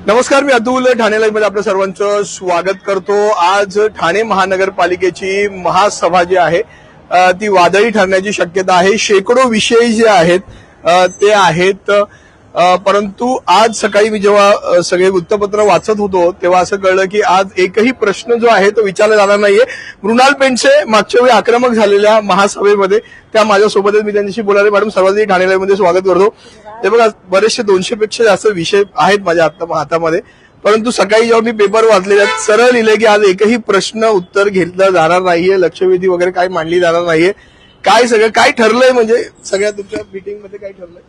नमस्कार, मी अतुल ठाणे लाईव्ह मध्ये आपलं सर्वांचं स्वागत करतो। आज ठाणे महानगरपालिकेची महासभा जी आहे ती वादळी ठरण्याची शक्यता आहे। शेकडो विषय जे आहेत ते आहेत, परंतु आज सकाळी मी जेव्हा सगळे वृत्तपत्र वाचत होतो तेव्हा असं कळलं की आज एकही प्रश्न जो आहे तो विचारला जाणार नाहीये। मृणाल पेंडसे मागच्या वेळी आक्रमक झालेल्या महासभेमध्ये त्या माझ्यासोबतच, मी त्यांच्याशी बोलायला। मॅडम, सर्वांचे ठाणे लाईव्ह मध्ये स्वागत करतो। ते बघा, बरेचसे 200 पेक्षा जास्त विषय आहेत माझ्या हातामध्ये, परंतु सकाळी जेव्हा मी पेपर वाचले त्यात सरळ लिहिले की आज एकही प्रश्न उत्तर घेतलं जाणार नाहीये, लक्षवेधी वगैरे काय मांडली जाणार नाहीये। काय सगळं काय ठरलंय, म्हणजे सगळ्या तुमच्या मीटिंग मध्ये काय ठरलंय?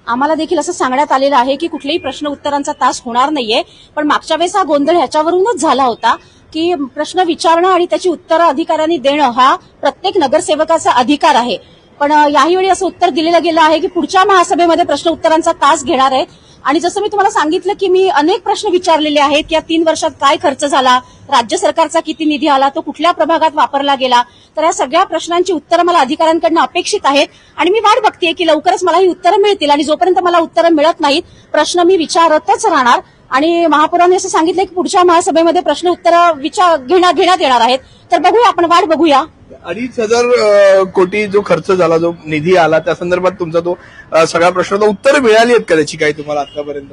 आम्हाला देखील असं सांगण्यात आलेलं आहे की कुठल्याही प्रश्न उत्तरांचा तास होणार नाहीये, पण मागच्या वेळेस हा गोंधळ ह्याच्यावरूनच झाला होता की प्रश्न विचारणं आणि त्याची उत्तरं अधिकाऱ्यांनी देणं हा प्रत्येक नगरसेवकाचा अधिकार आहे। पण याही वेळी असं उत्तर दिलेलं गेलं आहे की पुढच्या महासभेमध्ये प्रश्न उत्तरांचा तास घेणार आहे। आणि जसं मी तुम्हाला सांगितलं की मी अनेक प्रश्न विचारलेले आहेत की या 3 वर्षात काय खर्च झाला, राज्य सरकारचा किती निधी आला, तो कुठल्या प्रभागात वापरला गेला, तर या सगळ्या प्रश्नांची उत्तरं मला अधिकाऱ्यांकडून अपेक्षित आहेत आणि मी वाट बघतेय की लवकरच मला ही उत्तरं मिळतील। आणि जोपर्यंत मला उत्तरं मिळत नाहीत प्रश्न मी विचारतच राहणार। आणि महापौरांनी असं सांगितलं की पुढच्या महासभेमध्ये प्रश्न उत्तरं घेण्यात येणार आहेत, तर बघूया, आपण वाट बघूया। 2,500 कोटी जो खर्च झाला, जो निधी आला, त्या संदर्भात तुमचा तो सगळ्या प्रश्नाला उत्तर मिळाली आहेत का त्याची काही तुम्हाला आतापर्यंत?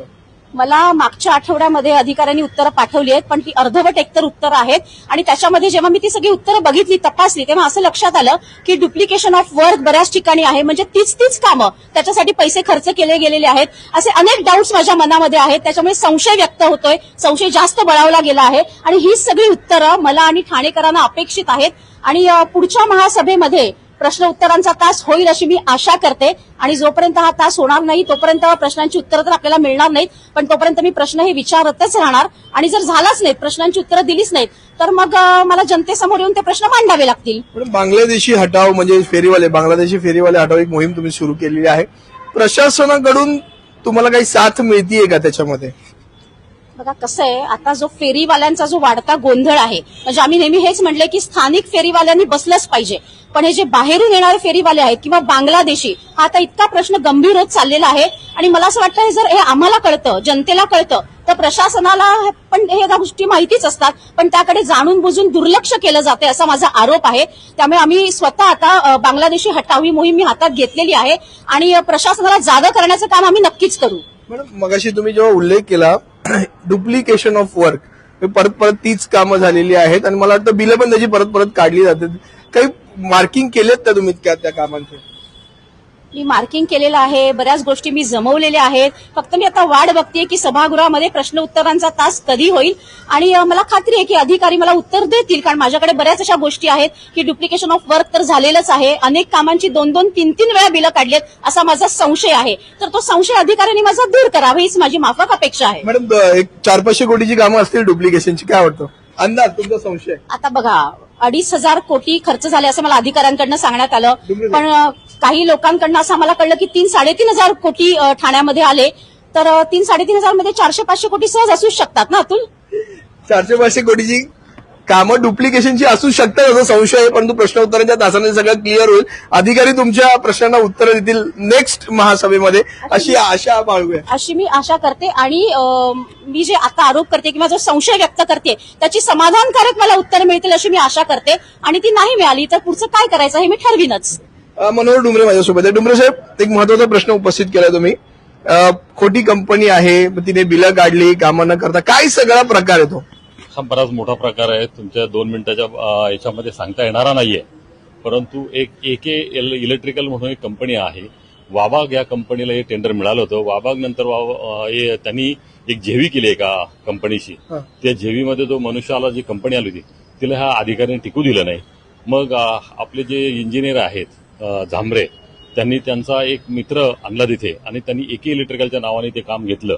मला मागच्या आठवड्यामध्ये अधिकाऱ्यांनी उत्तरं पाठवली आहेत, पण ती अर्धवट एकतर उत्तरं आहेत। आणि त्याच्यामध्ये जेव्हा मी ती सगळी उत्तरं बघितली, तपासली, तेव्हा असं लक्षात आलं की डुप्लिकेशन ऑफ वर्क बऱ्याच ठिकाणी आहे, म्हणजे तीच कामं, त्याच्यासाठी पैसे खर्च केले गेलेले आहेत, असे अनेक डाऊट्स माझ्या मनामध्ये आहेत। त्याच्यामुळे संशय व्यक्त होतोय, संशय जास्त बळावला गेला आहे आणि ही सगळी उत्तरं मला आणि ठाणेकरांना अपेक्षित आहेत। आणि पुढच्या महासभेमध्ये प्रश्न उत्तरांचा तास होईल अशी मी आशा करते। आणि जोपर्यंत हा तास होणार नाही तोपर्यंत प्रश्नांची उत्तरं तर आपल्याला मिळणार नाहीत, पण तोपर्यंत मी प्रश्न हे विचारतच राहणार। आणि जर झालाच नाहीत, प्रश्नांची उत्तरं दिलीच नाहीत, तर मग मला जनतेसमोर येऊन ते प्रश्न मांडावे लागतील। पण बांगलादेशी हटाव, म्हणजे बांगलादेशी फेरीवाले हटाव एक मोहीम तुम्ही सुरू केलेली आहे, प्रशासनाकडून तुम्हाला काही साथ मिळतीये का त्याच्यामध्ये? बघा कसं आहे, आता जो फेरीवाल्यांचा जो वाढता गोंधळ आहे, म्हणजे आम्ही नेहमी हेच म्हटले की स्थानिक फेरीवाल्यांनी बसलंच पाहिजे, पण हे जे बाहेरून येणारे फेरीवाले आहेत किंवा बांगलादेशी, हा आता इतका प्रश्न गंभीर होत चाललेला आहे। आणि मला असं वाटतं जर हे आम्हाला कळतं, जनतेला कळतं, तर प्रशासनाला पण हे गोष्टी माहितीच असतात, पण त्याकडे जाणून बुजून दुर्लक्ष केलं जाते असा माझा आरोप आहे। त्यामुळे आम्ही स्वतः आता बांगलादेशी हटाव ही मोहीम मी हातात घेतलेली आहे आणि प्रशासनाला जागा करण्याचं काम आम्ही नक्कीच करू। मॅडम, मगाशी तुम्ही जेव्हा उल्लेख केला डुप्लिकेशन ऑफ वर्क, परत तीच कामं झालेली आहेत आणि मला वाटतं बिलं पण त्याची परत काढली जातात, काही मार्किंग केलेत का तुम्ही त्या कामांचे? मी मार्किंग केलेलं आहे, बऱ्याच गोष्टी मी जमवलेल्या आहेत, फक्त मी आता वाट बघतेय की सभागृहामध्ये प्रश्न उत्तरांचा तास कधी होईल। आणि मला खात्री आहे की अधिकारी मला उत्तर देतील, कारण माझ्याकडे बऱ्याच अशा गोष्टी आहेत की डुप्लिकेशन ऑफ वर्क तर झालेलंच आहे, अनेक कामांची 2-2, 3-3 वेळा बिलं काढलीत असा माझा संशय आहे, तर तो संशय अधिकाऱ्यांनी माझा दूर करावा हीच माझी माफक अपेक्षा आहे। मॅडम, एक 400-500 कोटीची कामं असतील डुप्लिकेशनची, काय वाटतं अंदाज तुमचा संशय? आता बघा, 2,500 कोटी खर्च झाले असं मला अधिकाऱ्यांकडनं सांगण्यात आलं, पण काही लोकांकडनं असं आम्हाला कळलं की 3-3.5 कोटी ठाण्यामध्ये आले, तर 3-3.5 मध्ये 400-500 कोटी सहज असू शकतात ना अतुल? 400-500 कोटीची कामं डुप्लिकेशनची असू शकतात असं संशय आहे, परंतु प्रश्न उत्तरांच्या तासाने सगळं क्लिअर होईल, अधिकारी तुमच्या प्रश्नांना उत्तरं देतील नेक्स्ट महासभेमध्ये, अशी आशा बाळगूया, अशी मी आशा करते। आणि मी जे आता आरोप करते किंवा जो संशय व्यक्त करते त्याची समाधानकारक मला उत्तर मिळतील अशी मी आशा करते, आणि ती नाही मिळाली तर पुढचं काय करायचं हे मी ठरवीनच। मनोहर डुमरे माझ्यासोबत आहे। डुमरे साहेब, एक महत्वाचा प्रश्न उपस्थित केला तुम्ही, खोटी कंपनी आहे, तिने बिलं काढली, कामं न करता, काय सगळा प्रकार आहे तो? हा बराच मोठा प्रकार आहे, तुमच्या 2 मिनिटाच्या याच्यामध्ये सांगता येणारा नाहीये, परंतु एक इलेक्ट्रिकल म्हणून एक कंपनी आहे, वाबाग या कंपनीला हे टेंडर मिळालं होतं। वाबाग नंतर त्यांनी एक जेवी केली एका कंपनीशी, त्या जेवीमध्ये जो मनुष्याला जी कंपनी आली होती तिला ह्या अधिकाऱ्यांनी टिकू दिलं नाही। मग आपले जे इंजिनियर आहेत झांबरे, त्यांनी त्यांचा एक मित्र आणला तिथे आणि त्यांनी एके इलेक्ट्रिकलच्या नावाने ते काम घेतलं,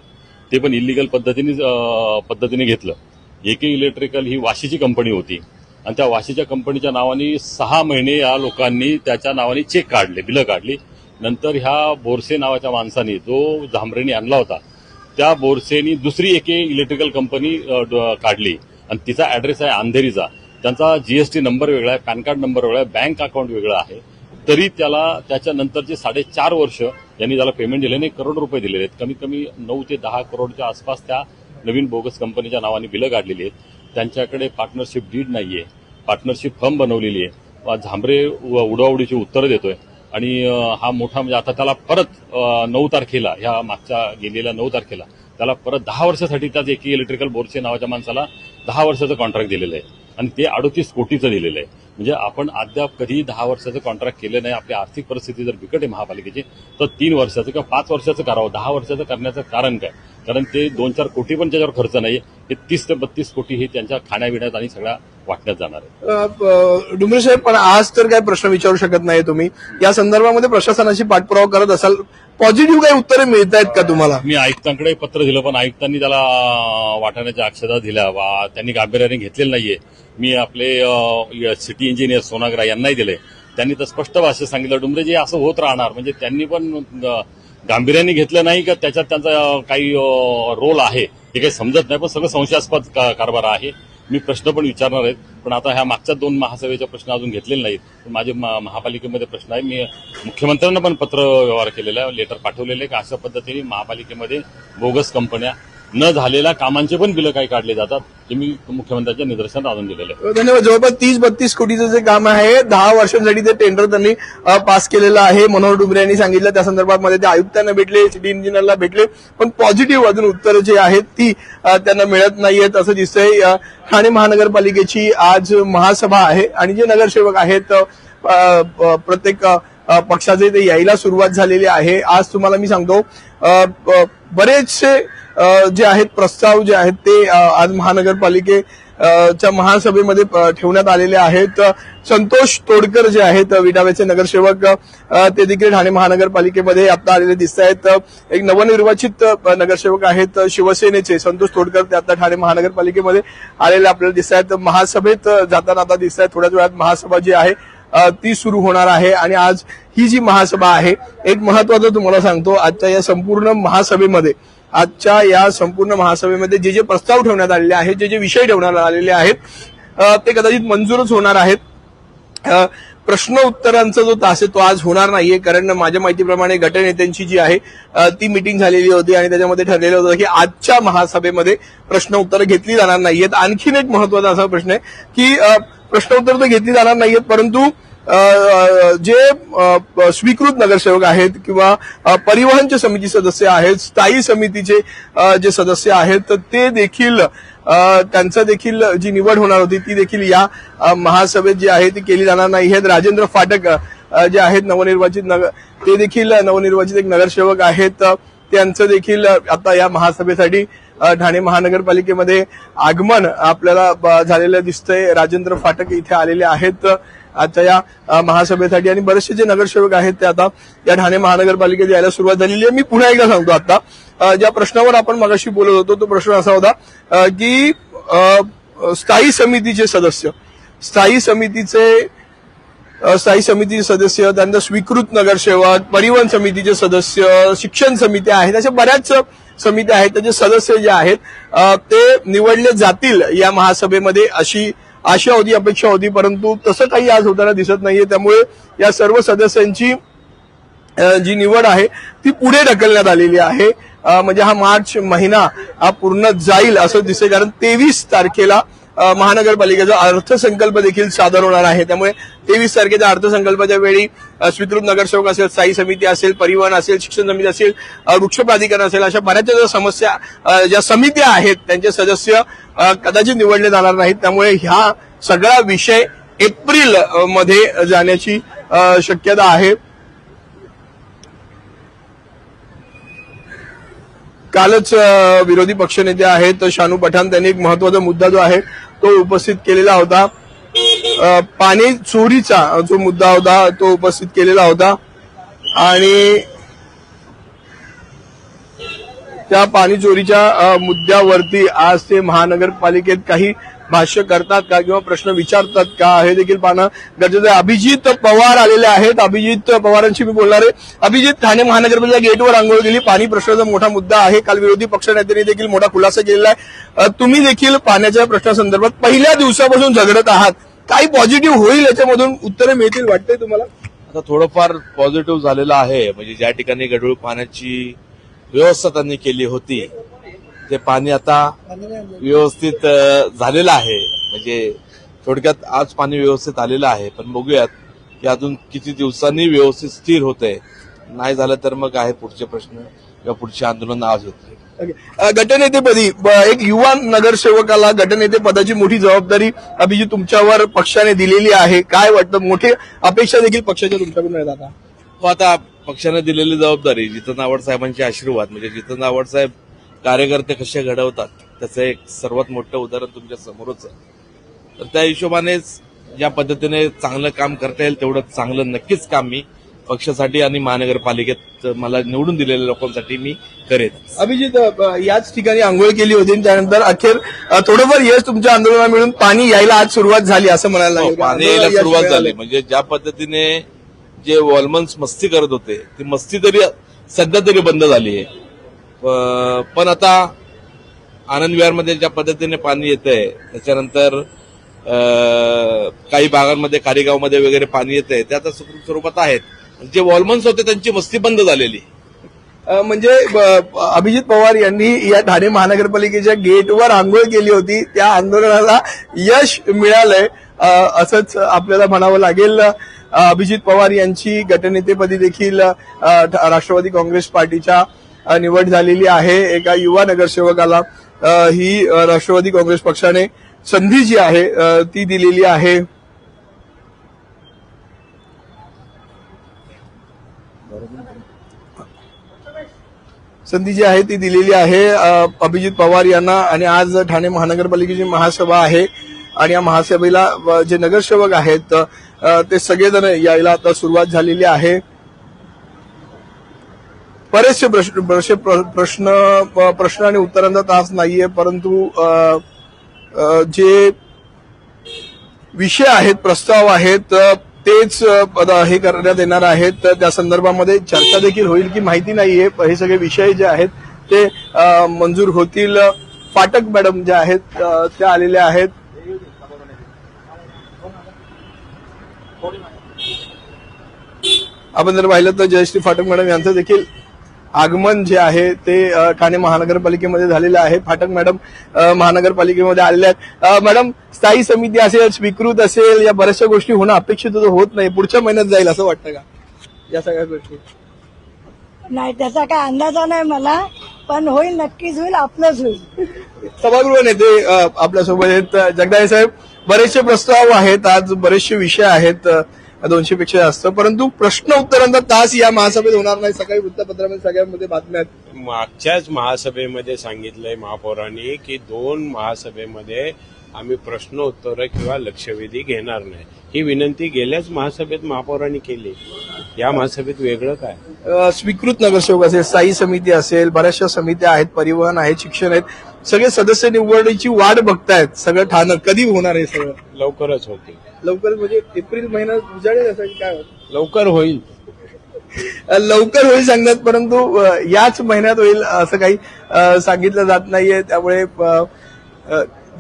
ते पण इलिगल पद्धतीने घेतलं। एके इलेक्ट्रिकल ही वाशीची कंपनी होती आणि त्या वाशीच्या कंपनीच्या नावाने 6 महिने या लोकांनी त्याच्या नावाने चेक काढले, बिलं काढली। नंतर ह्या बोरसे नावाच्या माणसाने, जो झांबरेने आणला होता, त्या बोरसेनी दुसरी एके इलेक्ट्रिकल कंपनी काढली आणि तिचा ऍड्रेस आहे अंधेरीचा, त्यांचा जीएसटी नंबर वेगळा आहे, पॅन कार्ड नंबर वेगळा आहे, बँक अकाउंट वेगळं आहे, तरी त्याला त्याच्यानंतरचे 4.5 वर्ष यांनी त्याला पेमेंट दिले नाही, करोड रुपये दिलेले आहेत. कमीत कमी 9 ते 10 करोडच्या आसपास त्या नवीन बोगस कंपनीच्या नावाने बिलं काढलेली आहेत. त्यांच्याकडे पार्टनरशिप डीड नाहीये, पार्टनरशिप फर्म बनवलेली आहे. झांबरे उडवाउडीची उत्तरं देतोय आणि हा मोठा म्हणजे आता त्याला परत 9 तारखेला, ह्या मागच्या गेलेल्या 9 तारखेला त्याला परत 10 वर्षासाठी त्याच एकी इलेक्ट्रिकल बोर्डच्या नावाच्या माणसाला 10 वर्षाचं कॉन्ट्रॅक्ट दिलेलं आहे आणि ते 38 कोटीचं दिलेलं आहे. म्हणजे आपण अद्याप कधी 10 वर्षाचं कॉन्ट्रॅक्ट केलं नाही. आपली आर्थिक परिस्थिती जर बिकट आहे महापालिकेची तर 3 वर्षाचं किंवा 5 वर्षाचं करावं. 10 वर्षाचं करण्याचं कारण काय? कारण ते 2-4 कोटी पण त्याच्यावर खर्च नाही. हे 30 ते 32 कोटी हे त्यांच्या खाण्यापिण्यात आणि सगळ्या वाटण्यात जाणार आहे. डुमरे साहेब, पण आज तर काय प्रश्न विचारू शकत नाही तुम्ही. या संदर्भामध्ये प्रशासनाशी पाठपुरावा करत असाल, पॉझिटिव्ह काही उत्तरे मिळत आहेत का तुम्हाला? मी आयुक्तांकडे पत्र दिलं पण आयुक्तांनी त्याला वाटाण्याच्या अक्षता दिल्या. त्यांनी गांभीर्याने घेतलेलं नाहीये. मी आपले सिटी इंजिनियर सोनाग्रा यांनाही दिले. त्यांनी तर स्पष्ट भाषेत सांगितलं डुमरेजी असं होत राहणार. म्हणजे त्यांनी पण गांभीर्याने घेतलं नाही का त्याच्यात त्यांचा काही रोल आहे हे काही समजत नाही. पण सगळं संशयास्पद कारभार आहे. मी प्रश्न पण विचारणार आहेत, पण आता ह्या मागच्या 2 महासभेचे प्रश्न अजून घेतलेले नाहीत. माझे महापालिकेमध्ये प्रश्न आहे. मी मुख्यमंत्र्यांना पण पत्र व्यवहार केलेला आहे, लेटर पाठवलेले आहे की अशा पद्धतीने महापालिकेमध्ये बोगस कंपन्या न झालेल्या कामांचे पण बिलं काही काढले जातात, जे मी मुख्यमंत्र्यांच्या निदर्शनात आणून दिलेलं आहे. धन्यवाद. जवळपास 30-32 कोटीचं जे काम आहे 10 वर्षांसाठी ते टेंडर त्यांनी पास केलेलं आहे. मनोहर डुमरे यांनी सांगितलं. त्या संदर्भात मध्ये ते आयुक्तांना भेटले, सिटी इंजिनियरला भेटले, पण पॉझिटिव्ह अजून उत्तरं जे आहेत ती त्यांना मिळत नाहीयेत असं दिसतंय. ठाणे महानगरपालिकेची आज महासभा आहे आणि जे नगरसेवक आहेत प्रत्येक पक्षाचे ते यायला सुरुवात झालेली आहे. आज तुम्हाला मी सांगतो बरेचसे जे आहेत प्रस्ताव जे आहेत ते आज महानगरपालिकेच्या महासभेमध्ये ठेवण्यात आलेले आहेत. संतोष तोडकर जे आहेत विटाव्याचे नगरसेवक ते देखील ठाणे महानगरपालिकेमध्ये आता आलेले दिसत आहेत. एक नवनिर्वाचित नगरसेवक आहेत शिवसेनेचे संतोष तोडकर, ते आता ठाणे महानगरपालिकेमध्ये आलेले आपल्याला दिसत आहेत. महासभेत जाताना आता दिसत आहेत. थोड्याच वेळात महासभा जी आहे ती सुरू होणार आहे आणि आज ही जी महासभा आहे, एक महत्वाचं तुम्हाला सांगतो, आजच्या या संपूर्ण महासभेमध्ये जे जे प्रस्ताव ठेवण्यात आलेले आहेत, जे जे विषय ठेवण्यात आलेले आहेत ते कदाचित मंजूरच होणार आहेत. प्रश्न उत्तरांचा जो तास आहे तो आज होणार नाहीये, कारण माझ्या माहितीप्रमाणे गटनेत्यांची जी आहे ती मिटिंग झालेली होती आणि त्याच्यामध्ये ठरलेलं होतं की आजच्या महासभेमध्ये प्रश्न उत्तरं घेतली जाणार नाहीयेत. आणखीन एक महत्वाचा असा प्रश्न आहे की प्रश्न उत्तर तर घेतली जाणार नाहीयेत, परंतु जे स्वीकृत नगरसेवक आहेत किंवा परिवहनचे समिती सदस्य आहेत, स्थायी समितीचे जे सदस्य आहेत, तर ते देखील त्यांचं देखील जी निवड होणार होती ती देखील या महासभेत जी आहे ती केली जाणार नाही आहेत. राजेंद्र फाटक जे आहेत नवनिर्वाचित ते देखील नवनिर्वाचित एक नगरसेवक आहेत. त्यांचं देखील आता या महासभेसाठी ठाणे महानगरपालिकेमध्ये आगमन आपल्याला झालेलं दिसतंय. राजेंद्र फाटक इथे आलेले आहेत आजच्या या महासभेसाठी आणि बरेचसे जे नगरसेवक आहेत ते आता या ठाणे महानगरपालिकेत यायला सुरुवात झालेली आहे. मी पुन्हा एकदा सांगतो, आता ज्या प्रश्नावर आपण मगाशी बोलत होतो तो प्रश्न असा होता की स्थायी समितीचे सदस्य, स्थायी समितीचे सदस्य, त्यांचा स्वीकृत नगरसेवक, परिवहन समितीचे सदस्य, शिक्षण समित्या आहेत, अशा बऱ्याच समित्या आहेत. त्याचे सदस्य जे आहेत ते निवडले जातील या महासभेमध्ये अशी आशा होती, अपेक्षा होती, परंतु तसं काही आज होताना दिसत नाहीये. त्यामुळे या सर्व सदस्यांची जी निवड आहे ती पुढे ढकलण्यात आलेली आहे. म्हणजे हा मार्च महिना हा पूर्ण जाईल असं दिसतंय, कारण 23 तारखेला महानगरपालिकेचा अर्थसंकल्प देखील सादर होणार आहे. त्यामुळे 23 तारखेच्या अर्थसंकल्पाच्या वेळी स्वीकृत नगरसेवक असेल, स्थायी समिती असेल, परिवहन असेल, शिक्षण समिती असेल, वृक्ष प्राधिकरण असेल, अशा बऱ्याचशा ज्या समित्या आहेत त्यांचे सदस्य कदाचित निवडले जाणार नाहीत. त्यामुळे ह्या सगळा विषय एप्रिल मध्ये जाण्याची शक्यता आहे. कालच विरोधी पक्षनेते आहेत शानू पठाण, त्यांनी एक महत्वाचा मुद्दा जो आहे तो उपस्थित केलेला होता. पाणी चोरीचा जो मुद्दा होता तो उपस्थित केलेला होता आणि त्या पाणी चोरीच्या मुद्द्यावरती आज ते महानगरपालिकेत काही भाष्य करतात का किंवा प्रश्न विचारतात का हे देखील पाहणं गरजेचं आहे. अभिजित पवार आलेले आहेत. अभिजित पवारांशी मी बोलणार आहे. अभिजित, ठाणे महानगरपालिका गेटवर आंघोळ केली, पाणी प्रश्नाचा मोठा मुद्दा आहे. काल विरोधी पक्षनेत्यांनी देखील मोठा खुलासा केलेला आहे. तुम्ही देखील पाण्याच्या प्रश्नासंदर्भात पहिल्या दिवसापासून झगडत आहात. काही पॉझिटिव्ह होईल याच्यामधून उत्तरे मिळतील वाटतंय तुम्हाला? आता थोडंफार पॉझिटिव्ह झालेलं आहे. म्हणजे ज्या ठिकाणी गढूळ पाण्याची व्यवस्था त्यांनी केली होती ते पाणी आता व्यवस्थित झालेलं आहे. म्हणजे थोडक्यात आज पाणी व्यवस्थित आलेलं आहे. पण बघूयात की अजून किती दिवसांनी व्यवस्थित स्थिर होतंय. नाही झालं तर मग आहे पुढचे प्रश्न किंवा पुढचे आंदोलन आज होते. गटनेतेपदी एक युवा नगरसेवकाला गटनेते पदाची मोठी जबाबदारी अभिजित तुमच्यावर पक्षाने दिलेली आहे. काय वाटतं, मोठी अपेक्षा देखील पक्षाच्या तुमच्याकडून आहेत आता? आता पक्षाने दिलेली जबाबदारी, जितेंद्र आव्हाड साहेबांचे आशीर्वाद, म्हणजे जितेंद्र आव्हाड साहेब कार्यकर्ते कसे घडवतात त्याचं एक सर्वात मोठं उदाहरण तुमच्या समोरच आहे. तर त्या हिशोबानेच ज्या पद्धतीने चांगलं काम करता येईल तेवढं चांगलं नक्कीच काम मी पक्षासाठी आणि महानगरपालिकेत मला निवडून दिलेल्या लोकांसाठी मी करेन. अभिजित, याच ठिकाणी आंघोळ केली होती आणि त्यानंतर अखेर थोडंफार यश तुमच्या आंदोलनाला मिळून पाणी यायला आज सुरुवात झाली असं म्हणायला लागेल. पाणी यायला सुरुवात झाली. म्हणजे ज्या पद्धतीने जे वॉलमन्स मस्ती करत होते ती मस्ती तरी सध्या तरी बंद झाली आहे. पण आता आनंद विहारमध्ये ज्या पद्धतीने पाणी येतंय, त्याच्यानंतर काही भागांमध्ये कारेगावमध्ये वगैरे पाणी येतंय, ते आता सुखरूप स्वरूपात आहेत. जे वॉलमन्स होते त्यांची मस्ती बंद झालेली. म्हणजे अभिजित पवार यांनी या ठाणे महानगरपालिकेच्या गेटवर आंघोळ केली होती, त्या आंदोलनाला यश मिळालंय असंच आपल्याला म्हणावं लागेल. अभिजित पवार यांची गटनेतेपदी देखील राष्ट्रवादी काँग्रेस पार्टीच्या निवड झालेली आहे. एका युवा नगरसेवकाला ही राष्ट्रवादी काँग्रेस पक्षाने संधी जी आहे ती दिलेली आहे. संधी जी आहे ती दिलेली आहे अभिजित पवार यांना. आणि आज ठाणे महानगरपालिकेची महासभा आहे आणि या महासभेला जे नगरसेवक आहेत ते सगळेजण यायला आता सुरुवात झालेली आहे. बरेचसे प्रश्न आणि उत्तरांचा तास नाहीये, परंतु जे विषय आहेत, प्रस्ताव आहेत, तेच हे करण्यात येणार आहेत. त्या संदर्भामध्ये चर्चा देखील होईल की माहिती नाहीये. हे सगळे विषय जे आहेत ते मंजूर होतील. फाटक मॅडम ज्या आहेत त्या आलेल्या आहेत. आपण जर पाहिलं तर जयश्री फाटक मॅडम यांचं देखील आगमन जे आहे ते ठाणे महानगरपालिकेमध्ये झालेलं आहे. फाटक मॅडम महानगरपालिकेमध्ये आलेल्या आहेत. मॅडम, स्थायी समिती असेल, स्वीकृत असेल, या बऱ्याचशा गोष्टी होणं अपेक्षित होत नाही. पुढच्या महिन्यात जाईल असं वाटतं का या सगळ्या गोष्टी? नाही, त्याचा काय अंदाजा नाही मला, पण होईल, नक्कीच होईल, आपलंच होईल. सभागृह नेते आपल्यासोबत आहेत. जगदाळे साहेब, बरेचसे प्रस्ताव आहेत, आज बरेचसे विषय आहेत, 200 पेक्षा जास्त, परंतु प्रश्न उत्तरांचा तास या महासभेत होणार नाही. सकाळी वृत्तपत्रामध्ये सगळ्यामध्ये बातम्या आहेत. मागच्याच महासभेमध्ये सांगितलंय महापौरांनी की 2 महासभेमध्ये आम्ही प्रश्न उत्तर किंवा लक्षवेधी घेणार नाही. ही विनंती गेल्याच महासभेत महापौरांनी केली. या महासभेत वेगळं काय? स्वीकृत नगरसेवक असेल, स्थायी समिती असेल, बऱ्याचशा समित्या आहेत, परिवहन आहेत, शिक्षण आहेत, सगळे सदस्य निवडीची वाट बघतायत. सगळं ठाणं कधी होणार आहे? सगळं लवकरच होते. लवकर म्हणजे एप्रिल महिन्यात उजाडेल असं काय होतं? लवकर होईल. लवकर होईल सांगतात, परंतु याच महिन्यात होईल असं काही सांगितलं जात नाहीये. त्यामुळे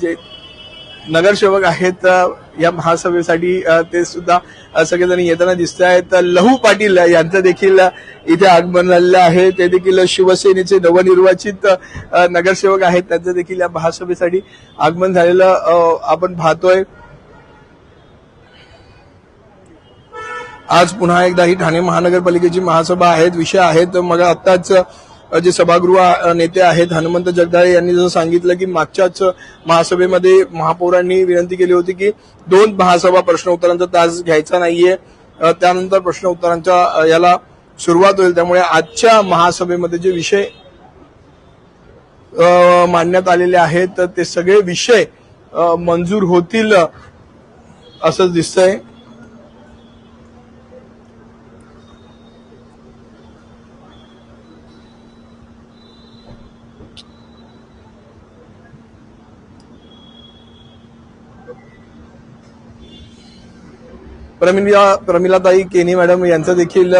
जे नगरसेवक आहेत या महासभेसाठी ते सुद्धा सगळेजण येताना दिसत आहेत. लहू पाटील यांचं देखील इथे आगमन झालेलं आहे. ते देखील शिवसेनेचे नवनिर्वाचित नगरसेवक आहेत. त्यांचं देखील या महासभेसाठी आगमन झालेलं आपण पाहतोय. आज पुन्हा एकदा ही ठाणे महानगरपालिकेची महासभा आहेत, विषय आहेत. मग आत्ताच जे सभागृह नेते आहेत हनुमंत जगदाळे यांनी जसं सांगितलं की मागच्याच महासभेमध्ये महापौरांनी विनंती केली होती की 2 महासभा प्रश्न उत्तरांचा तास घ्यायचा नाहीये, त्यानंतर प्रश्न उत्तरांच्या याला सुरुवात होईल. त्यामुळे आजच्या महासभेमध्ये जे विषय मांडण्यात आलेले आहेत ते सगळे विषय मंजूर होतील असंच दिसतंय. प्रमिलाताई केनी मॅडम यांचं देखील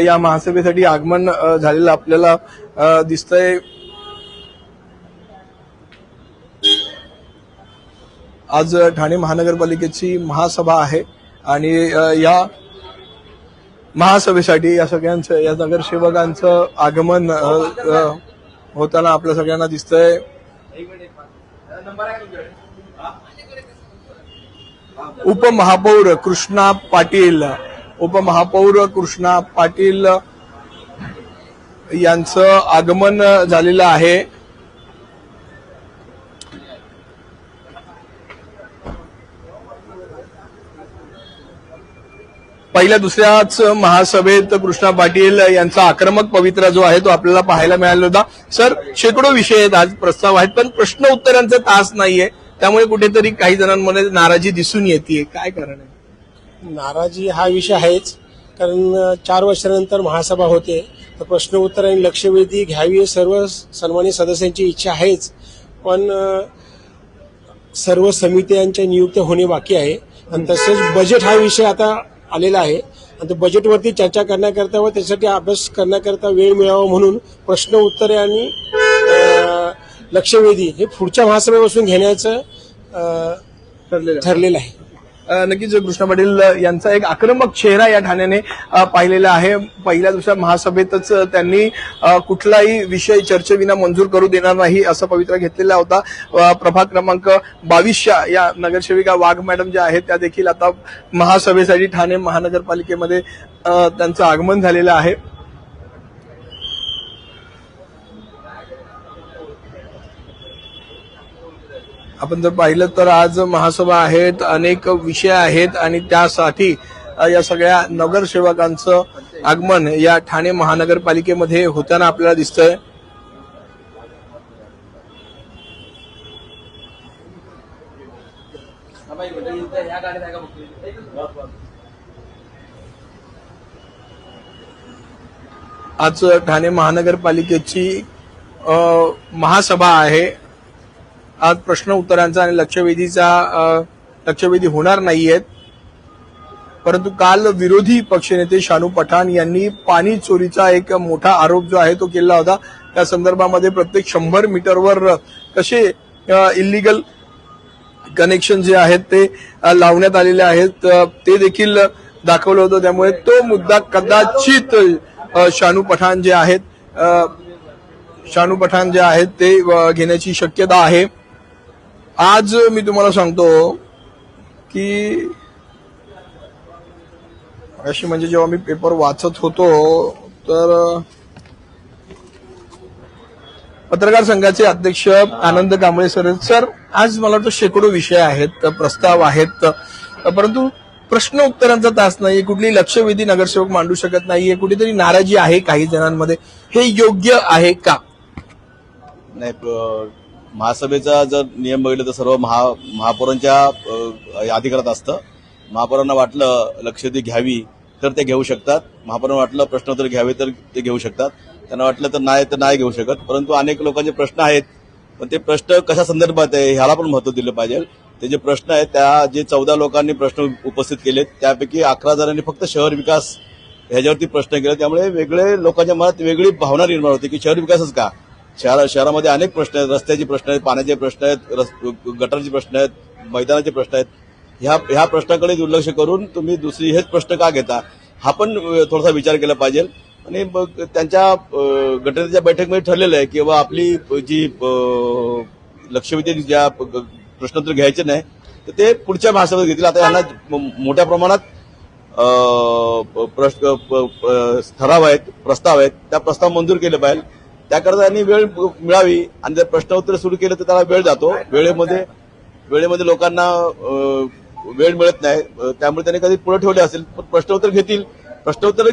या महासभेसाठी आगमन झालेलं आपल्याला दिसतंय. आज ठाणे महानगरपालिकेची महासभा आहे आणि या महासभेसाठी या सगळ्यांचं, या नगरसेवकांचं आगमन होताना आपल्या सगळ्यांना दिसतंय. उपमहापौर कृष्णा पाटील यांचं आगमन झालेलं आहे. पहिल्या दुसऱ्याच महासभेत कृष्णा पाटील यांचा आक्रमक पवित्रा जो आहे तो आपल्याला पाहायला मिळाला होता. सर, शेकडो विषय आहेत, आज प्रस्ताव आहेत, पण प्रश्न उत्तरांचा तास नाहीये, त्यामुळे कुठेतरी काही जणांमध्ये नाराजी दिसून येते. काय कारण आहे? नाराजी हा विषय आहेच, कारण 4 वर्षानंतर महासभा होते, तर प्रश्न उत्तर आणि लक्षवेधी घ्यावी सर्व सन्मानित सदस्यांची इच्छा आहेच, पण सर्व समित्यांच्या नियुक्त्या होणे बाकी आहे. आणि तसेच बजेट हा विषय आता आलेला आहे आणि त्या बजेटवरती चर्चा करण्याकरता व त्यासाठी अभ्यास करण्याकरता वेळ मिळावा म्हणून प्रश्न उत्तरे आणि लक्षवेधी हे पुढच्या महासभेपासून घेण्याचं ठरलेलं आहे. नक्कीच कृष्णा पाटील यांचा एक आक्रमक चेहरा या ठाण्याने पाहिलेला आहे. पहिल्या दुसऱ्या महासभेतच त्यांनी कुठलाही विषय चर्चेविना मंजूर करू देणार नाही असा पवित्रा घेतलेला होता. प्रभाग क्रमांक 22 या नगरसेविका वाघ मॅडम ज्या आहेत त्या देखील आता महासभेसाठी ठाणे महानगरपालिकेमध्ये त्यांचं आगमन झालेलं आहे. आपण जर पाहिलं तर आज महासभा आहेत, अनेक विषय आहेत आणि त्यासाठी या सगळ्या नगरसेवकांचं आगमन या ठाणे महानगरपालिकेमध्ये होताना आपल्याला दिसतंय. आज ठाणे महानगरपालिकेची महासभा आहे. आज प्रश्न उत्तरांचा आणि लक्षवेधी होणार नाहीयेत, परंतु काल विरोधी पक्षनेते शानू पठाण यांनी पाणी चोरीचा एक मोठा आरोप जो आहे तो केला होता. त्या संदर्भामध्ये प्रत्येक 100 मीटरवर कसे इलिगल कनेक्शन जे आहेत ते लावण्यात आलेले आहेत ते देखील दाखवलं होतं. त्यामुळे तो मुद्दा कदाचित शानू पठाण जे आहेत ते घेण्याची शक्यता आहे. आज मी तुम्हाला सांगतो की अशी म्हणजे जेव्हा मी पेपर वाचत होतो तर पत्रकार संघाचे अध्यक्ष आनंद कांबळे सर, आज मला वाटतं शेकडो विषय आहेत, प्रस्ताव आहेत, परंतु प्रश्न उत्तरांचा तास नाही, कुठली लक्षवेधी नगरसेवक मांडू शकत नाहीये, कुठेतरी नाराजी आहे काही जणांमध्ये. हे योग्य आहे का? नाही, महासभेचा जर नियम बघितलं तर सर्व महापौरांच्या अधिकारात असतं. महापौरांना वाटलं लक्षवेधी घ्यावी तर ते घेऊ शकतात, महापौरांना वाटलं प्रश्नोत्तर घ्यावे तर ते घेऊ शकतात, त्यांना वाटलं तर नाही घेऊ शकत. परंतु अनेक लोकांचे प्रश्न आहेत, पण ते प्रश्न कशा संदर्भात आहे ह्याला पण महत्व दिलं पाहिजे. ते जे प्रश्न आहेत त्या जे 14 लोकांनी प्रश्न उपस्थित केलेत त्यापैकी 11 जणांनी फक्त शहर विकास ह्याच्यावरती प्रश्न केले. त्यामुळे वेगळे लोकांच्या मनात वेगळी भावना निर्माण होते की शहर विकासच का? शहरामध्ये अनेक प्रश्न आहेत, रस्त्याचे प्रश्न आहेत, पाण्याचे प्रश्न आहेत, गटारचे प्रश्न आहेत, मैदानाचे प्रश्न आहेत. ह्या प्रश्नाकडे दुर्लक्ष करून तुम्ही दुसरी हेच प्रश्न का घेता हा पण थोडासा विचार केला पाहिजे. आणि मग त्यांच्या गटनेत्याच्या बैठकीमध्ये ठरलेलं आहे की बाबा आपली जी लक्षवेधी ज्या प्रश्नोत्तर घ्यायचे नाही तर ते पुढच्या महासभेत घेतील. आता यांना मोठ्या प्रमाणात ठराव आहेत, प्रस्ताव आहेत, त्या प्रस्ताव मंजूर केले पाहिजे. त्याकरता त्यांनी वेळ मिळावी आणि जर प्रश्न उत्तर सुरू केलं तर त्याला वेळ जातो. वेळेमध्ये लोकांना वेळ मिळत नाही, त्यामुळे त्यांनी कधी पुढे ठेवले असेल. पण प्रश्नोत्तर घेतील. प्रश्नोत्तर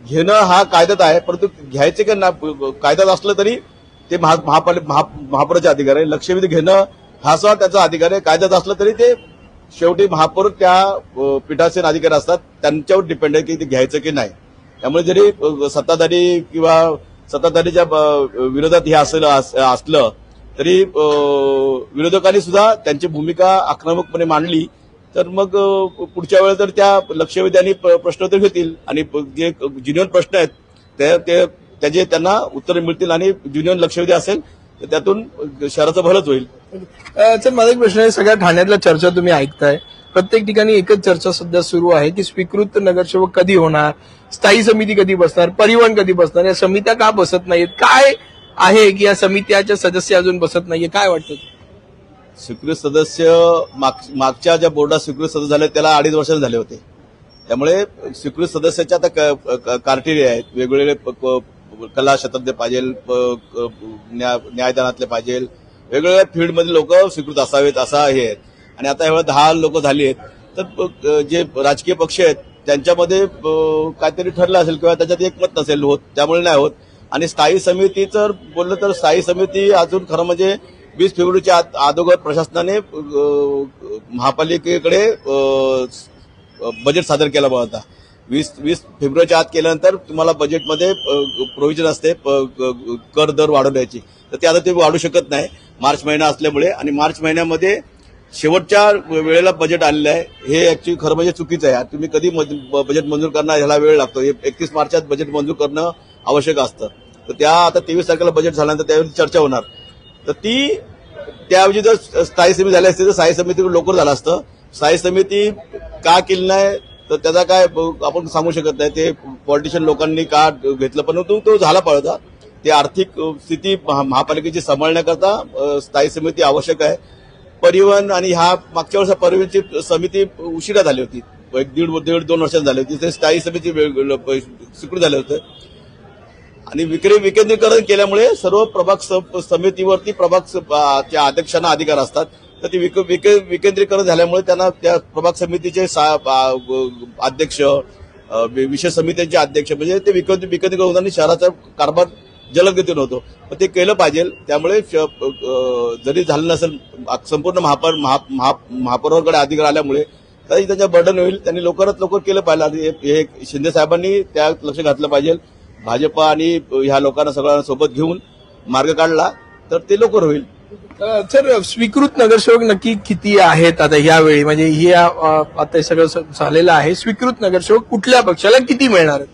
घेणं हा कायद्यात आहे, परंतु घ्यायचे का ना कायद्यात असलं तरी ते महापौराचे अधिकार आहे. लक्षवेधी घेणं हा सुद्धा त्याचा अधिकार आहे. कायद्यात असलं तरी ते शेवटी महापौर त्या पीठासीन अधिकारी असतात, त्यांच्यावर डिपेंड आहे की ते घ्यायचं की नाही. त्यामुळे जरी सत्ताधारी किंवा सत्ताधारीच्या विरोधात हे असलं तरी विरोधकांनी सुद्धा त्यांची भूमिका आक्रमकपणे मांडली तर मग पुढच्या वेळेस तर त्या लक्षवेधी आणि प्रश्नोत्तर घेतील आणि जे ज्युनियर प्रश्न आहेत त्याचे त्यांना उत्तर मिळतील आणि ज्युनियर लक्षवेधी असेल तर त्यातून शहराचं भलंच होईल. सर, माझा एक प्रश्न आहे, सगळ्या ठाण्यातल्या चर्चा तुम्ही ऐकताय, प्रत्येक ठिकाणी एकच चर्चा सध्या सुरू आहे की स्वीकृत नगरसेवक कधी होणार, स्थायी समिती कधी बसणार, परिवहन कधी बसणार, या समित्या का बसत नाहीत, काय आहे की या समित्याच्या सदस्य अजून बसत नाहीये, काय वाटतं? स्वीकृत सदस्य मागच्या ज्या बोर्डात स्वीकृत सदस्य झाले त्याला 2.5 वर्षांनी झाले होते. त्यामुळे स्वीकृत सदस्याच्या आता क्रायटेरिया आहेत, वेगवेगळे कला क्षेत्रातले पाहिजे, न्यायदानातले पाहिजे, वेगवेगळ्या फील्डमधले लोक स्वीकृत असावेत असा हे आहे. आणि आता एवढं 10 लोक झाली आहेत, तर जे राजकीय पक्ष आहेत त्यांच्यामध्ये काहीतरी ठरलं असेल किंवा त्याच्यात एकमत नसेल होत, त्यामुळे नाही होत. आणि स्थायी समितीचं बोललं तर स्थायी समिती अजून खरं म्हणजे 20 फेब्रुवारीच्या अगोदर प्रशासनाने महापालिकेकडे बजेट सादर केला होता. 20 फेब्रुवारीच्या आत केल्यानंतर तुम्हाला बजेटमध्ये प्रोव्हिजन असते कर दर वाढवण्याची, तर ते आता ते वाढू शकत नाही मार्च महिना असल्यामुळे. आणि मार्च महिन्यामध्ये शेवटच्या वेळेला बजेट आलेलं आहे, हे ऍक्च्युली खरं म्हणजे चुकीचं आहे. तुम्ही कधी बजेट मंजूर करणार, ह्याला वेळ लागतो. 31 मार्चात बजेट मंजूर करणं आवश्यक असतं. तर त्या आता 23 तारखेला बजेट झाल्यानंतर त्यावेळी चर्चा होणार. तर ती त्याऐवजी जर स्थायी समिती झाली असती तर स्थायी समितीकडे लवकर झालं असतं. स्थायी समिती का केली नाही तर त्याचा काय आपण सांगू शकत नाही, ते पॉलिटिशियन लोकांनी का घेतलं, पण तो झाला पाहिजे. ते आर्थिक स्थिती महापालिकेची सांभाळण्याकरता स्थायी समिती आवश्यक आहे. परिवहन आणि ह्या मागच्या वर्षी परिवहनची समिती उशिरा झाली होती, 1.5-2 वर्षांनी झाली होती, ते स्थायी समिती स्वीकृत झाले होते. आणि विकेंद्रीकरण केल्यामुळे सर्व प्रभाग समितीवरती प्रभागच्या अध्यक्षांना अधिकार असतात. तर ते विकेंद्रीकरण झाल्यामुळे त्यांना त्या प्रभाग समितीचे अध्यक्ष, विशेष समित्यांचे अध्यक्ष म्हणजे ते विकेंद्रीकरण होतं आणि शहराचा कारभार जलदगतीने होतो. पण ते केलं पाहिजे. त्यामुळे जरी झालं नसेल संपूर्ण महापौरांकडे अधिकार आल्यामुळे तरी त्यांच्या बर्डन होईल. त्यांनी लवकरात लवकर केलं पाहिजे. हे शिंदे साहेबांनी त्या लक्ष घातलं पाहिजे. भाजप आणि ह्या लोकांना सगळ्यांना सोबत घेऊन मार्ग काढला तर ते लवकर होईल. सर, स्वीकृत नगरसेवक नक्की किती आहेत आता यावेळी, म्हणजे हे आता हे सगळं झालेलं आहे, स्वीकृत नगरसेवक कुठल्या पक्षाला किती मिळणार आहेत?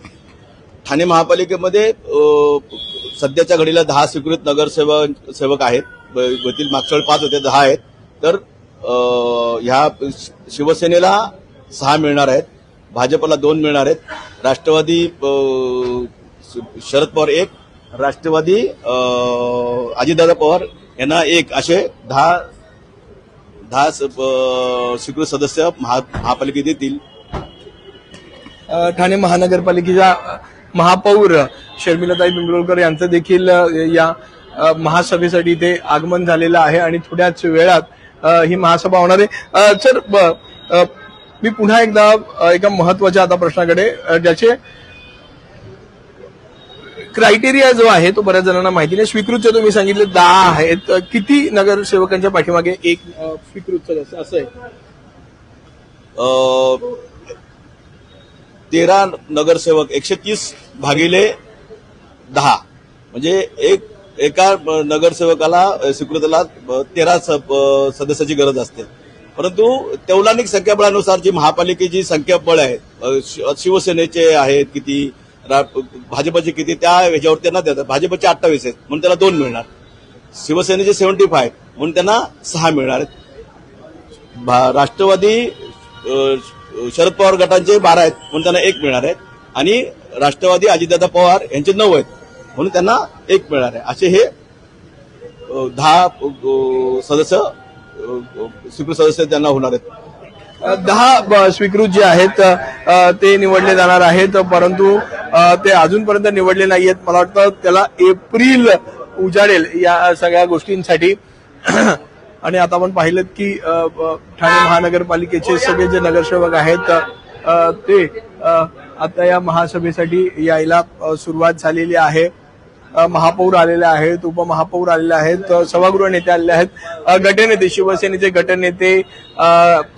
ठाणे महापालिकेमध्ये सध्याच्या घडीला 10 स्वीकृत नगरसेवक आहेत. मागच्या वेळी 5 होते, 10 आहेत. तर ह्या शिवसेनेला 6 मिळणार आहेत, भाजपला 2 मिळणार आहेत, राष्ट्रवादी शरद पवार 1, राष्ट्रवादी अजितदादा पवार यांना 1, असे 10 स्वीकृत सदस्य महापालिकेत येतील. ठाणे महानगरपालिकेच्या महापौर शर्मिलाताई पिंपळकर यांचं देखील या महासभेसाठी इथे आगमन झालेलं आहे आणि थोड्याच वेळात ही महासभा होणार आहे. सर, मी पुन्हा एकदा एका महत्वाच्या आता प्रश्नाकडे, ज्याचे क्रायटेरिया जो आहे तो बऱ्याच जणांना माहिती नाही. स्वीकृत तुम्ही सांगितले 10 आहेत, किती नगरसेवकांच्या पाठीमागे एक स्वीकृत सदस्य असं आहे? 13 नगरसेवक 130/10 म्हणजे एका नगरसेवकाला स्वीकृतला 13 सदस्याची गरज असते. परंतु तौलनिक संख्याबळानुसार जी महापालिकेची संख्याबळ आहे, शिवसेनेचे आहेत किती, भाजपचे किती, त्या ह्याच्यावर त्यांना देतात. भाजपचे 28 आहेत म्हणून त्यांना 2 मिळणार, शिवसेनेचे 75 म्हणून त्यांना 6 मिळणार आहेत, राष्ट्रवादी शरद पवार गटांचे 12 आहेत म्हणून त्यांना 1 मिळणार आहे, आणि राष्ट्रवादी अजितदादा पवार यांचे 9 आहेत म्हणून त्यांना 1 मिळणार आहे. असे हे 10 सदस्य स्वीकृत सदस्य त्यांना होणार आहेत. 10 स्वीकृत जे आहेत ते निवडले जाणार आहेत, परंतु ते अजूनपर्यंत निवडले नाही आहेत. मला वाटतं त्याला एप्रिल उजाडेल या सगळ्या गोष्टींसाठी. आणि आता आपण पाहिलं की ठाणे महानगरपालिकेचे सगळे जे नगरसेवक आहेत ते आता या महासभेसाठी यायला सुरुवात झालेली आहे. महापौर आलेले आहेत, उपमहापौर आलेले आहेत, सभागृह नेते आलेले आहेत, गटनेते शिवसेनेचे गटनेते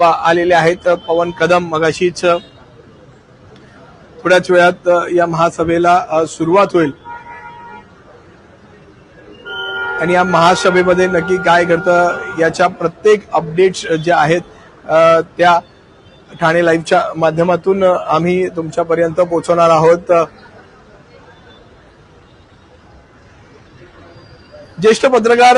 आलेले आहेत. पवन कदम मगाशीच थोड्याच वेळात या महासभेला सुरुवात होईल आणि या महासभेमध्ये नक्की काय घडतं याच्या प्रत्येक अपडेट्स ज्या आहेत त्या ठाणे लाईव्हच्या माध्यमातून आम्ही तुमच्यापर्यंत पोहोचवणार आहोत. ज्येष्ठ पत्रकार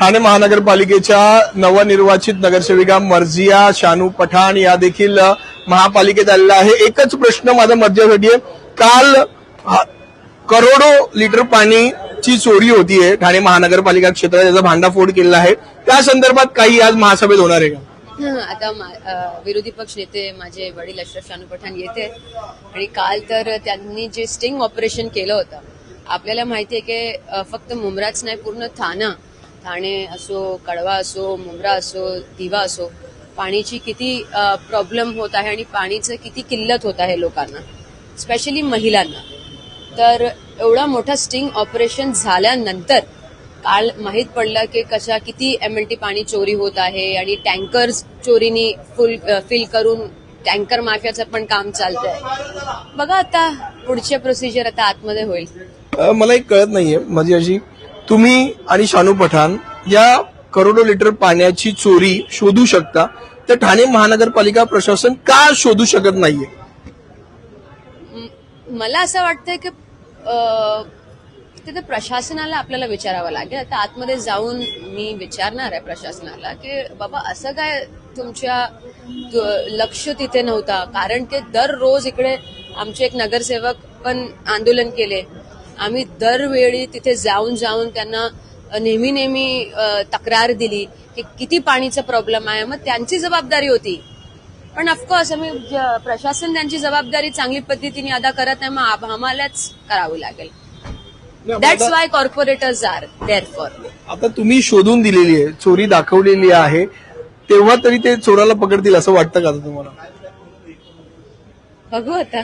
ठाणे महानगरपालिकेच्या नवनिर्वाचित नगरसेविका मर्जिया शानू पठाण या देखील महापालिकेत आलेल्या आहे. एकच प्रश्न माझा मर्जियासाठी आहे. काल करोडो लिटर पाणीची चोरी होतीये ठाणे महानगरपालिका क्षेत्रात, त्याचा भांडाफोड केलेला आहे. त्या संदर्भात काही आज महासभेत होणार आहे का? आता विरोधी पक्ष नेते माझे वडील अशरफ शानू पठाण येते आणि काल तर त्यांनी जे स्टिंग ऑपरेशन केलं होतं, आपल्याला माहिती आहे की फक्त मुंब्राच नाही, पूर्ण ठाणे असो, कळवा असो, मुंब्रा असो, दिवा असो, पाणीची किती प्रॉब्लेम होत आहे आणि पाणीचं किती किल्लत होत आहे लोकांना, स्पेशली महिलांना. तर एवढा मोठा स्टिंग ऑपरेशन झाल्यानंतर काल माहीत पडलं की किती MLT पाणी चोरी होत आहे आणि टँकर्स चोरीनी फिल करून टँकर माफियाचं पण काम चालतंय. बघा आता पुढचे प्रोसिजर आता आतमध्ये होईल. मला एक कळत नाहीये मर्जियाजी, तुम्ही आणि शानू पठाण या करोडो लिटर पाण्याची चोरी शोधू शकता, तर ठाणे महानगरपालिका प्रशासन का शोधू शकत नाहीये? मला असं वाटतंय की तिथे प्रशासनाला आपल्याला विचारावं लागेल. आता आतमध्ये जाऊन मी विचारणार आहे प्रशासनाला की बाबा असं काय तुमच्या लक्ष तिथे नव्हता, कारण की दररोज इकडे आमचे एक नगरसेवक पण आंदोलन केले. आम्ही दरवेळी तिथे जाऊन त्यांना नेहमी तक्रार दिली की किती पाणीचा प्रॉब्लेम आहे. मग त्यांची जबाबदारी होती, पण ऑफकोर्स आम्ही प्रशासन त्यांची जबाबदारी चांगली पद्धतीने अदा करत नाही, मग आम्हालाच करावी लागेल. That's why corporators are there for. आता तुम्ही शोधून दिलेली आहे, चोरी दाखवलेली आहे, तेव्हा तरी ते चोराला पकडतील असं वाटतं का तुम्हाला? बघू आता,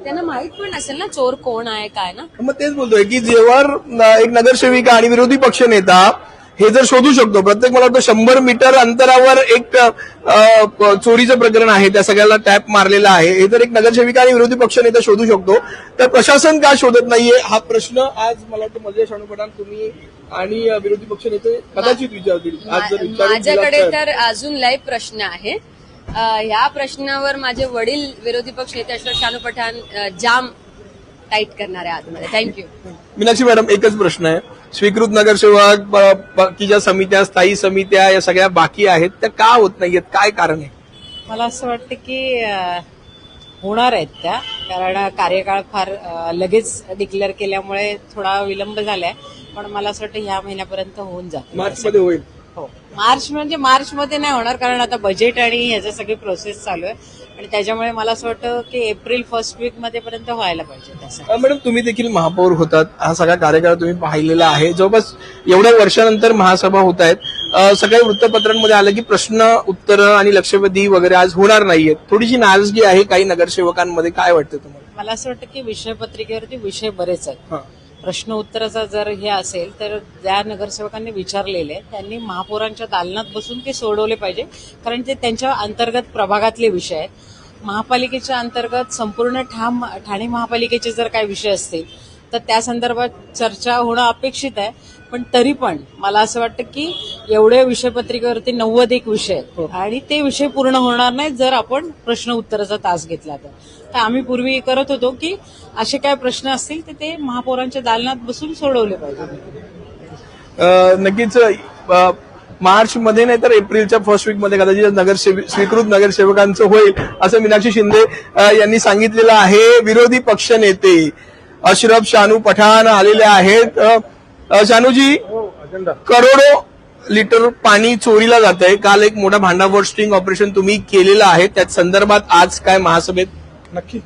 त्यांना माहित पण असेल ना चोर कोण आहे काय ना. मग तेच बोलतोय की जेव्हा एक नगरसेविका आणि विरोधी पक्ष नेता हे जर शोधू शकतो, प्रत्येक मला वाटतं 100 मीटर अंतरावर एक चोरीचं प्रकरण आहे, त्या सगळ्याला टॅप मारलेला आहे, हे जर एक नगरसेविका आणि विरोधी पक्ष नेता शोधू शकतो, तर प्रशासन का शोधत नाहीये हा प्रश्न आज मला वाटतं मर्जिया शानू पठाण तुम्ही आणि विरोधी पक्ष नेते कदाचित विचारतील. आज जर विचारून माझ्याकडे दिलात तर अजून लाईव्ह प्रश्न आहे. ह्या प्रश्नावर माझे वडील विरोधी पक्ष नेते अशरफ शानू पठाण जाम टाईट करणार आहे आतमध्ये. थँक्यू. मीनाक्षी मॅडम, एकच प्रश्न आहे. स्वीकृत नगरसेवक बाकीच्या समित्या, स्थायी समित्या या सगळ्या बाकी आहेत, त्या का होत नाहीयेत, काय कारण आहे? मला असं वाटतं की होणार आहेत त्या, कारण कार्यकाळ फार लगेच डिक्लेअर केल्यामुळे थोडा विलंब झालाय, पण मला असं वाटतं ह्या महिन्यापर्यंत होऊन जातं. मार्चमध्ये होईल. हो, मार्चमध्ये नाही होणार, कारण आता बजेट आणि ह्याचं सगळी प्रोसेस चालू आहे आणि त्याच्यामुळे मला असं वाटतं की एप्रिल फर्स्ट वीक मध्ये पर्यंत व्हायला पाहिजे तसं. मॅडम, तुम्ही देखील महापौर होतात, हा सगळा कार्यकाळ तुम्ही पाहिलेला आहे. जवळपास एवढ्या वर्षानंतर महासभा होत आहेत, सगळ्या वृत्तपत्रांमध्ये आलं की प्रश्न उत्तरं आणि लक्षवेधी वगैरे आज होणार नाहीयेत. थोडीशी नाराजगी आहे काही नगरसेवकांमध्ये, काय वाटतं तुम्हाला? मला असं वाटतं की विषयपत्रिकेवरती विषय बरेच आहेत. प्रश्न उत्तराचा जर हे असेल तर ज्या नगरसेवकांनी विचारलेले त्यांनी महापौरांच्या दालनात बसून ते सोडवले पाहिजे, कारण ते त्यांच्या अंतर्गत प्रभागातले विषय आहेत. महापालिकेच्या अंतर्गत संपूर्ण ठाणे महापालिकेचे जर काही विषय असतील तर त्या संदर्भात चर्चा होणं अपेक्षित आहे. पण तरी पण मला असं वाटतं की एवढ्या विषयपत्रिकेवरती 91 विषय आहेत आणि ते विषय पूर्ण होणार नाही जर आपण प्रश्न उत्तराचा तास घेतला तर आम्ही पूर्वी करत होतो की असे काय प्रश्न असतील तर ते महापौरांच्या दालनात बसून सोडवले पाहिजे. नक्कीच मार्च मध्ये नाही तर एप्रिलच्या फर्स्ट वीक मध्ये कदाचित स्वीकृत नगरसेवकांचं होईल असं मीनाक्षी शिंदे यांनी सांगितलेलं आहे. विरोधी पक्ष नेते अशरफ शानू पठाण आलेले आहेत. शानूजी, करोडो लिटर पाणी चोरीला जात आहे. काल एक मोठा भांडाफोड स्टिंग ऑपरेशन तुम्ही केलेलं आहे, त्या संदर्भात आज काय महासभेत? नक्की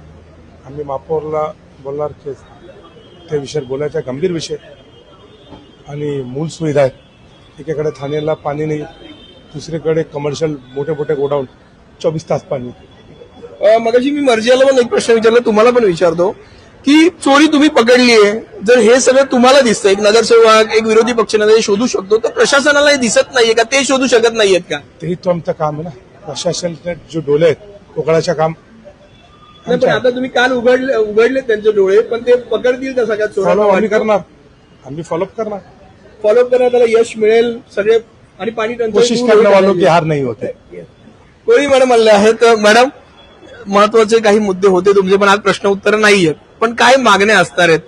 आम्ही महापौरला बोलणार, ते विषय बोलायचा गंभीर विषय आणि मूल सुविधा आहेत. एकीकडे ठाण्याला पाणी नाही, दुसरीकडे कमर्शियल मोठे मोठे गोडाऊन 24 तास पाणी. मगाशी मी मर्जियाला पण एक प्रश्न विचारला, तुम्हाला पण विचारतो की चोरी तुम्ही पकडली आहे, जर हे सगळं तुम्हाला दिसतं, एक नगरसेवक एक विरोधी पक्षनेता शोधू शकतो, तर प्रशासनाला हे दिसत नाहीये का? ते शोधू शकत नाहीयेत का? तेही तो आमचं काम आहे ना. प्रशासनाचे जो डोले आहेत उकळाचं काम. पण आता तुम्ही काल उघडले त्यांचे डोळे, पण ते पकडतील का सगळ्यात फॉलोअप आम्ही चोराला? करणार, आम्ही फॉलोअप करणार. फॉलोअप करण्यात त्याला यश मिळेल सगळे आणि पाणी कोशिश करने वालों की हार नाही होते. कोळी मॅडम आले आहेत. मॅडम, महत्वाचे काही मुद्दे होते तुमचे, पण आज प्रश्न उत्तर नाहीये, पण काय मागण्या असणार आहेत?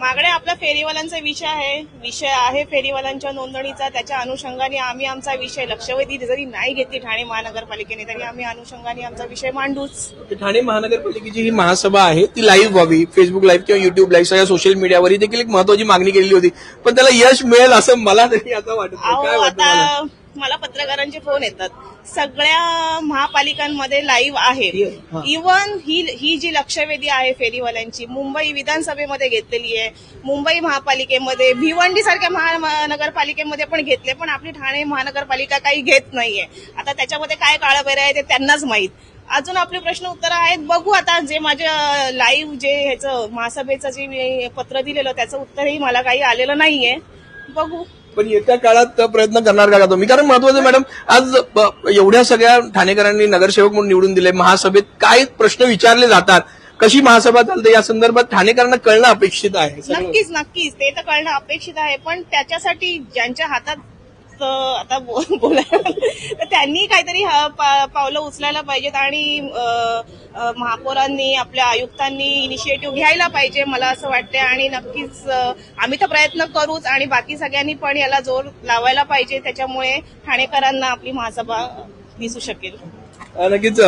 मागण्या आपल्या फेरीवाल्यांचा विषय आहे फेरीवाल्यांच्या नोंदणीचा. त्याच्या अनुषंगाने आम्ही आमचा विषय लक्षवेधी जरी नाही घेतली ठाणे महानगरपालिकेने तरी आम्ही अनुषंगाने आमचा विषय मांडूच. ठाणे महानगरपालिकेची ही महासभा आहे ती लाईव्ह व्हावी, फेसबुक लाईव्ह किंवा युट्यूब लाईव्ह सगळ्या सोशल मीडियावर देखील एक महत्वाची मागणी केलेली होती, पण त्याला यश मिळेल असं मला तरी आता वाटत नाही. काय अहो, वाटतं आता मला? मला पत्रकारांचे फोन येतात, सगळ्या महापालिकांमध्ये लाईव्ह आहे. इव्हन ही जी लक्षवेधी आहे फेरीवाल्यांची मुंबई विधानसभेमध्ये घेतलेली आहे, मुंबई महापालिकेमध्ये, भिवंडी सारख्या महानगरपालिकेमध्ये पण घेतले, पण आपली ठाणे महानगरपालिका काही घेत नाहीये. आता त्याच्यामध्ये काय काळाबेरा आहे ते त्यांनाच माहीत. अजून आपले प्रश्न उत्तर आहेत, बघू आता. जे माझ्या लाईव्ह जे ह्याचं महासभेचं जे मी पत्र दिलेलं त्याचं उत्तरही मला काही आलेलं नाहीये, बघू. पण येत्या काळात प्रयत्न करणार का तुम्ही? कारण महत्वाचं मॅडम, आज एवढ्या सगळ्या ठाणेकरांनी नगरसेवक म्हणून निवडून दिले, महासभेत काय प्रश्न विचारले जातात, कशी महासभा चालते या संदर्भात ठाणेकरांना कळणं अपेक्षित आहे. नक्कीच ते तर कळणं अपेक्षित आहे, पण त्याच्यासाठी ज्यांच्या हातात आता बोलायला तर त्यांनी काहीतरी पावलं उचलायला पाहिजेत आणि महापौरांनी आपल्या आयुक्तांनी इनिशिएटिव्ह घ्यायला पाहिजे मला असं वाटतंय. आणि नक्कीच आम्ही तर प्रयत्न करूच आणि बाकी सगळ्यांनी पण याला जोर लावायला पाहिजे, त्याच्यामुळे ठाणेकरांना आपली महासभा दिसू शकेल. नक्कीच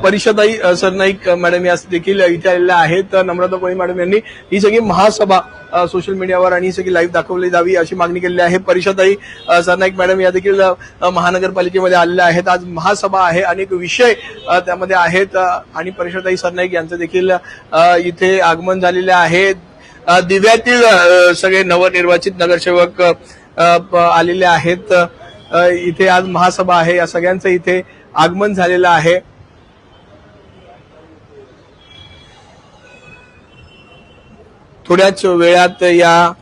परिषदाई सरनाईक मॅडम या देखील इथे आलेल्या आहेत. नम्रता कोळी मॅडम यांनी ही सगळी महासभा सोशल मीडियावर आणि ही सगळी लाईव्ह दाखवली जावी अशी मागणी केलेली आहे. परिषदाई सरनाईक मॅडम या देखील महानगरपालिकेमध्ये आलेल्या आहेत. आज महासभा आहे, अनेक विषय त्यामध्ये आहेत आणि परिषदाई सरनाईक यांचं देखील इथे आगमन झालेले आहे. दिव्यातील सगळे नवनिर्वाचित नगरसेवक आलेले आहेत. इथे आज महासभा आहे, या सगळ्यांचं इथे आगमन झालेलं आहे. थोड्याच वेळात या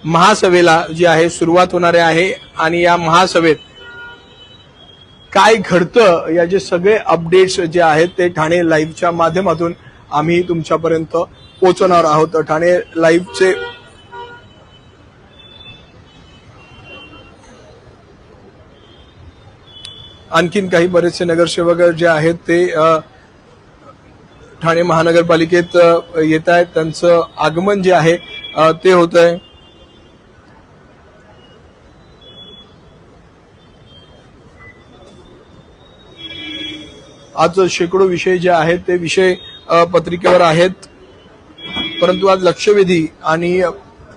महासभेला जी आहे सुरुवात होणार आहे आणि या महासभेत काय घडतं याचे सगळे अपडेट्स जे आहेत ते ठाणे लाईव्हच्या माध्यमातून आम्ही तुमच्यापर्यंत पोहोचवणार आहोत. ठाणे लाईव्हचे आणखीन काही बरेचसे नगरसेवक जे आहेत ते ठाणे महानगरपालिकेत येत आहेत, त्यांचं आगमन जे आहे ते होत आहे. आज शेकडो विषय जे आहेत ते विषय पत्रिकेवर आहेत, परंतु आज लक्षवेधी आणि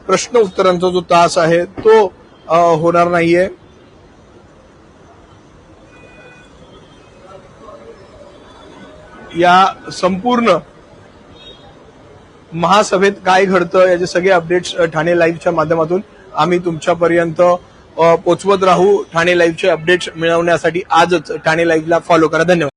प्रश्न उत्तरांचा जो तास आहे तो होणार नाहीये. या संपूर्ण महासभेत काय घडतं याचे सगळे अपडेट्स ठाणे लाईव्हच्या माध्यमातून आम्ही तुमच्यापर्यंत पोहोचवत राहू. ठाणे लाईव्हचे अपडेट्स मिळवण्यासाठी आजच ठाणे लाईव्हला फॉलो करा. धन्यवाद.